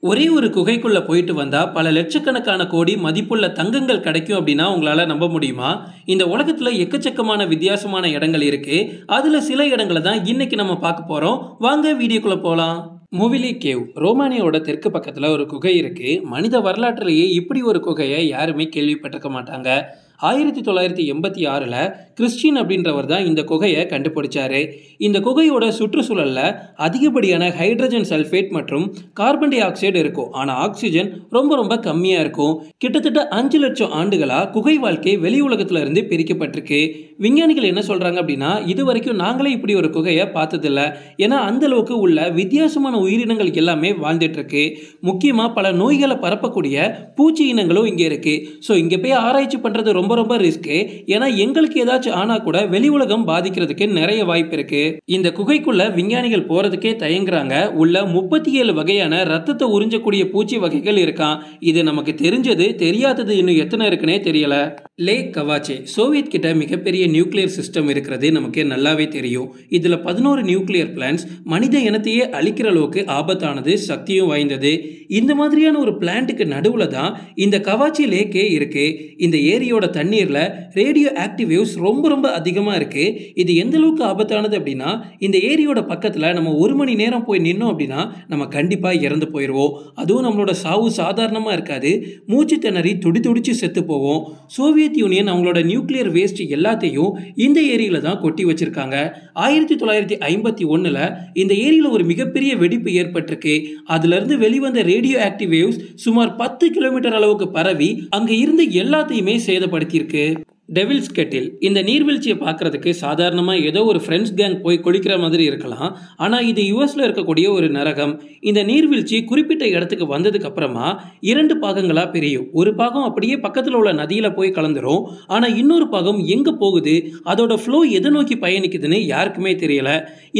ஒரே ஒரு குகைக்குள்ள போயிட்டு வந்தா பல லட்சக்கணக்கான கோடி மதிப்புள்ள தங்கங்கள் கிடைக்கும் அப்படின்னா உங்களால நம்ப முடியுமா? இந்த உலகத்துல எக்கச்சக்கமான வித்தியாசமான இடங்கள் இருக்கு. அதுல சில இடங்களை தான் இன்னைக்கு நம்ம பார்க்க போறோம். வாங்க வீடியோக்குள்ள போலாம். மொவிலி கேவ் ரோமானியாவோட தெற்கு பக்கத்துல ஒரு குகை இருக்கு. மனித வரலாற்றிலேயே இப்படி ஒரு குகையை யாருமே கேள்விப்பட்டிருக்க மாட்டாங்க. 1986ல் கிறிஸ்டின் அப்படின்றவர் தான் இந்த குகையை கண்டுபிடிச்சாரு. இந்த குகையோட சுற்றுச்சூழல்ல அதிகப்படியான ஹைட்ரஜன் சல்ஃபேட் மற்றும் கார்பன் டை ஆக்சைடு இருக்கும். ஆனா ஆக்சிஜன் ரொம்ப ரொம்ப கம்மியா இருக்கும். கிட்டத்தட்ட 5 லட்சம் ஆண்டுகளா குகை வாழ்க்கை வெளி உலகத்துல இருந்து பிரிக்கப்பட்டிருக்கு. விஞ்ஞானிகள் என்ன சொல்றாங்க அப்படின்னா, இது வரைக்கும் நாங்களே இப்படி ஒரு குகையை பார்த்ததில்ல. ஏன்னா அந்த அளவுக்கு உள்ள வித்தியாசமான உயிரினங்கள் எல்லாமே வாழ்ந்துட்டு இருக்கு. முக்கியமா பல நோய்களை பரப்பக்கூடிய பூச்சி இனங்களும் இங்க இருக்கு. ஸோ இங்க போய் ஆராய்ச்சி பண்றது ரொம்ப ரொம்ப ரிஸ்க். ஏன்னா எங்களுக்கு ஏதாச்சும் ஆனா கூட வெளி உலகம் பாதிக்கிறதுக்கு நிறைய வாய்ப்பு இருக்கு. இந்த குகைக்குள்ள விஞ்ஞானிகள் போறதுக்கே தயங்குறாங்க. உள்ள 37 வகையான ரத்தத்தை உறிஞ்சக்கூடிய பூச்சி வகைகள் இருக்கான். இது நமக்கு தெரிஞ்சது, தெரியாதது இன்னும் எத்தனை இருக்குன்னே தெரியல. லேக் கவாச்சே சோவியத் கிட்ட மிகப்பெரிய நியூக்ளியர் சிஸ்டம் இருக்கிறது நமக்கு நல்லாவே தெரியும். இதுல 11 நியூக்ளியர் பிளான்ஸ் மனித இனத்தையே அழிக்கிற அளவுக்கு ஆபத்தானது, சக்தியும் வாய்ந்தது. இந்த மாதிரியான ஒரு பிளான்ட்டுக்கு நடுவுல தான் இந்த கவாச்சி லேக்கே இருக்கு. இந்த ஏரியோட தண்ணீர்ல ரேடியோ ஆக்டிவ் வேவ்ஸ் ரொம்ப ரொம்ப அதிகமா இருக்கு. இது எந்த அளவுக்கு ஆபத்தானது அப்படின்னா, இந்த ஏரியோட பக்கத்துல நம்ம 1 மணி நேரம் போய் நின்னோம் அப்படின்னா நம்ம கண்டிப்பா இறந்து போயிடுவோம். அதுவும் நம்மளோட சாவு சாதாரணமா இருக்காது. மூச்சு திணறி துடி துடிச்சு செத்து போவோம். சோவியத் யூனியன் அவங்களோட நியூக்ளியர் வேஸ்ட் எல்லாத்தையும் இந்த ஏரியில தான் கொட்டி வச்சிருக்காங்க. 1951ல் இந்த ஏரியில ஒரு மிகப்பெரிய வெடிப்பு ஏற்பட்டிருக்கு. அதுல இருந்து வெளிவந்த ரேடியோ ஆக்டிவ் வேவ்ஸ் சுமார் 10 கிலோமீட்டர் அளவுக்கு பரவி அங்க இருந்து எல்லாத்தையுமே சேதப்படுத்தியிருக்கு. டெவில்ஸ் கெட்டில் இந்த நீர்வீழ்ச்சியை பார்க்கறதுக்கு சாதாரணமாக ஏதோ ஒரு ஃப்ரெண்ட்ஸ் கேங் போய் குளிக்கிற மாதிரி இருக்கலாம். ஆனால் இது யுஎஸ்ல இருக்கக்கூடிய ஒரு நரகம். இந்த நீர்வீழ்ச்சி குறிப்பிட்ட இடத்துக்கு வந்ததுக்கு அப்புறமா 2 பாகங்களாக பிரியும். ஒரு பாகம் அப்படியே பக்கத்தில் உள்ள நதியில் போய் கலந்துரும். ஆனால் இன்னொரு பாகம் எங்கே போகுது, அதோட ஃப்ளோ எதை நோக்கி பயணிக்குதுன்னு யாருக்குமே தெரியல.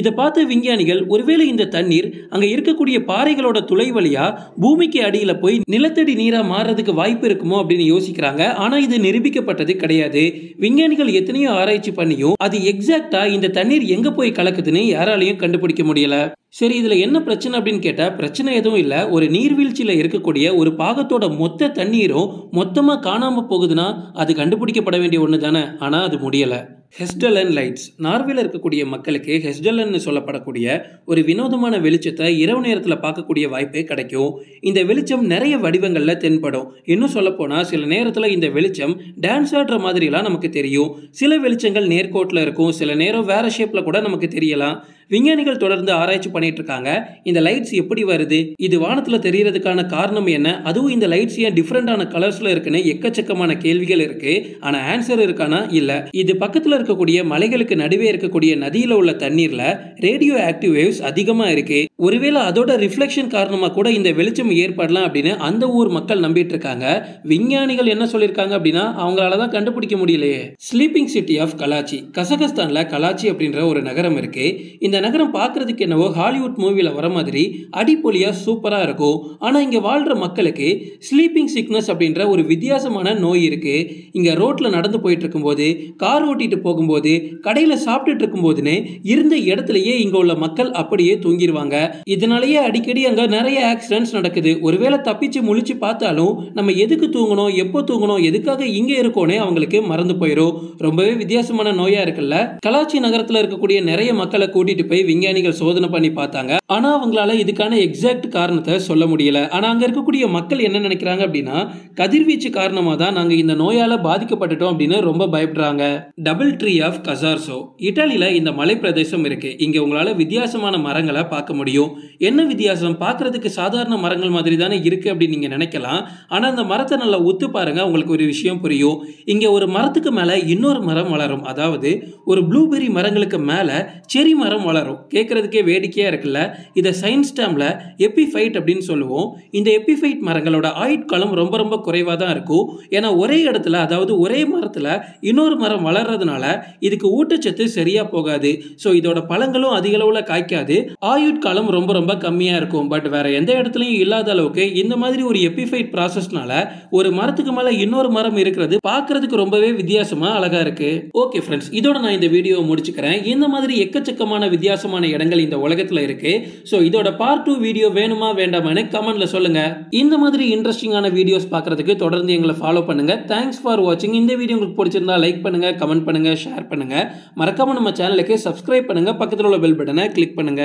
இதை பார்த்த விஞ்ஞானிகள் ஒருவேளை இந்த தண்ணீர் அங்கே இருக்கக்கூடிய பாறைகளோட துளை வழியா பூமிக்கு அடியில் போய் நிலத்தடி நீராக மாறுறதுக்கு வாய்ப்பு இருக்குமோ அப்படின்னு யோசிக்கிறாங்க. ஆனால் இது நிரூபிக்கப்பட்டது கிடையாது. விஞ்ஞானிகள் எத்தனையோ ஆராய்ச்சி பண்ணியும் அது எக்ஸாக்டா இந்த தண்ணீர் எங்க போய் கலக்குதுன்னு யாராலையும் கண்டுபிடிக்க முடியல. சரி, இதுல என்ன பிரச்சனை அப்படின்னு கேட்டா, பிரச்சனை எதுவும் இல்ல. ஒரு நீர்வீழ்ச்சியில இருக்கக்கூடிய ஒரு பாகத்தோட மொத்த தண்ணீரும் மொத்தமா காணாம போகுதுன்னா அது கண்டுபிடிக்கப்பட வேண்டிய ஒண்ணு தானே. ஆனா அது முடியல. ஹெஸ்டலன் லைட்ஸ் நார்வேல இருக்கக்கூடிய மக்களுக்கு ஹெஸ்டலன் சொல்லப்படக்கூடிய ஒரு வினோதமான வெளிச்சத்தை இரவு நேரத்தில் பார்க்கக்கூடிய வாய்ப்பே கிடைக்கும். இந்த வெளிச்சம் நிறைய வடிவங்கள்ல தென்படும். இன்னும் சொல்ல போனா சில நேரத்தில் இந்த வெளிச்சம் டான்ஸ் ஆடுற மாதிரிலாம் நமக்கு தெரியும். சில வெளிச்சங்கள் நேர்கோட்டில் இருக்கும், சில நேரம் வேற ஷேப்ல கூட நமக்கு தெரியலாம். விஞ்ஞானிகள் தொடர்ந்து ஆராய்ச்சி பண்ணிட்டு இருக்காங்க. இந்த லைட்ஸ் எப்படி வருது, இது வானத்துல தெரியறதுக்கான காரணம் என்ன, அதுவும் இந்த லைட்ஸ் ஏன் டிஃபரெண்டான கலர்ஸ்ல இருக்குன்னு எக்கச்சக்கமான கேள்விகள் இருக்கு. ஆனா ஆன்சர் இருக்கானா இல்ல. இது பக்கத்துல இருக்கக்கூடிய மலைகளுக்கு நடுவே இருக்கக்கூடிய நதியில உள்ள தண்ணீர்ல ரேடியோ ஆக்டிவ் வேவ்ஸ் அதிகமா இருக்கு. ஒருவேளை அதோட ரிஃப்ளெக்ஷன் காரணமா கூட இந்த வெளிச்சம் ஏற்படலாம் அப்படின்னு அந்த ஊர் மக்கள் நம்பிட்டு இருக்காங்க. விஞ்ஞானிகள் என்ன சொல்லியிருக்காங்க அப்படின்னா, அவங்களால தான் கண்டுபிடிக்க முடியலையே. ஸ்லீப்பிங் சிட்டி ஆஃப் கலாச்சி கசகஸ்தான்ல கலாச்சி அப்படின்ற ஒரு நகரம் இருக்கு. இந்த நகரம் பார்க்கறதுக்கு என்னவோ ஹாலிவுட் மூவில வர மாதிரி அடிப்பொலியா சூப்பரா இருக்கும். ஆனா இங்க வாழ்ற மக்களுக்கு ஸ்லீப்பிங் சிக்னஸ் அப்படின்ற ஒரு வித்தியாசமான நோய் இருக்கு. இங்க ரோட்ல நடந்து போயிட்டு இருக்கும்போது, கார் ஓட்டிட்டு போகும்போது, கடையில சாப்பிட்டுட்டு இருக்கும்போதுன்னு இருந்த இடத்துலயே இங்க உள்ள மக்கள் அப்படியே தூங்கிடுவாங்க. இதனாலேயே அடிக்கடி அங்க நிறைய ஆக்சிடென்ட்ஸ் நடக்குது. ஒருவேளை தப்பிச்சு முழிச்சு பார்த்தாலும் நம்ம எதுக்கு தூங்கணும், எப்போ தூங்கணும், எதுக்காக இங்க இருக்கோனே அவங்களுக்கு மறந்து போயிடும். ரொம்பவே வித்தியாசமான நோயா இருக்குல்ல. கலாச்சி நகரத்துல இருக்கக்கூடிய நிறைய மக்களை கூட்டிட்டு போய் விஞ்ஞானிகள் சோதனை பண்ணி பார்த்தாங்க. ஆனா அவங்களால இதுக்கான எக்ஸாக்ட் காரணத்தை சொல்ல முடியல. ஆனா அங்க இருக்கக்கூடிய மக்கள் என்ன நினைக்கிறாங்க அப்படின்னா, கதிர்வீச்சு காரணமா தான் நாங்க இந்த நோயால பாதிக்கப்பட்டுட்டோம் அப்படின்னு ரொம்ப பயப்படுறாங்க. டபுள் ட்ரீ ஆஃப் கசார்சோ இத்தாலியில இந்த மலை பிரதேசம் இருக்கு. இங்க உங்களால வித்தியாசமான மரங்களை பார்க்க முடியும். என்ன வித்தியாசம், பார்க்கறதுக்கு சாதாரண மரங்கள் மாதிரி தானே இருக்கு அப்படின்னு நீங்க நினைக்கலாம். ஆனா அந்த மரத்தை நல்லா உத்து பாருங்க, உங்களுக்கு ஒரு விஷயம் புரியும். இங்க ஒரு மரத்துக்கு மேல இன்னொரு மரம் வளரும். அதாவது ஒரு ப்ளூபெரி மரங்களுக்கு மேல செரி மரம் வளரும். கேட்கறதுக்கே வேடிக்கையா இருக்குல்ல. இதை சயின்ஸ் டேர்ம்ல எபிஃபைட் அப்படின்னு சொல்லுவோம். இந்த எபிஃபைட் மரங்களோட ஆயுட்காலம் ரொம்ப ரொம்ப குறைவா தான் இருக்கும். ஏன்னா ஒரே இடத்துல, அதாவது ஒரே மரத்துல இன்னொரு மரம் வளர்றதுனால இதுக்கு ஊட்டச்சத்து சரியா போகாது. ஸோ இதோட பழங்களும் அதிக அளவுல காய்க்காது. ஆயுட்காலம் ரொம்ப ரொம்ப கம்மியா இருக்கும். பட் வேற எந்த இடத்துலயும் இல்லாத அளவுக்கு இந்த மாதிரி ஒரு எபிஃபைட் ப்ராசஸ்னால ஒரு மரத்துக்கு மேல இன்னொரு மரம் இருக்கிறது பார்க்கறதுக்கு ரொம்பவே வித்தியாசமா அழகா இருக்கு. ஓகே ஃப்ரெண்ட்ஸ், இதோட நான் இந்த வீடியோவை முடிச்சுக்கிறேன். இந்த மாதிரி எக்கச்சக்கமான வித்தியாச வித்தியாசமான இடங்கள் இந்த உலகத்துல இருக்கு. ஸோ இதோட பார்ட் 2 வீடியோ வேணுமா வேண்டாமான்னு கமெண்ட்ல சொல்லுங்க. இந்த மாதிரி இன்ட்ரெஸ்டிங்கான வீடியோஸ் பார்க்கறதுக்கு தொடர்ந்து எங்களை ஃபாலோ பண்ணுங்க. தேங்க்ஸ் ஃபார் வாட்சிங். இந்த வீடியோ உங்களுக்கு பிடிச்சிருந்தா லைக் பண்ணுங்க, கமெண்ட் பண்ணுங்க, ஷேர் பண்ணுங்க. மறக்காம நம்ம சேனலுக்கு சப்ஸ்கிரைப் பண்ணுங்க. பக்கத்தில் உள்ள பெல் பட்டனை கிளிக் பண்ணுங்க.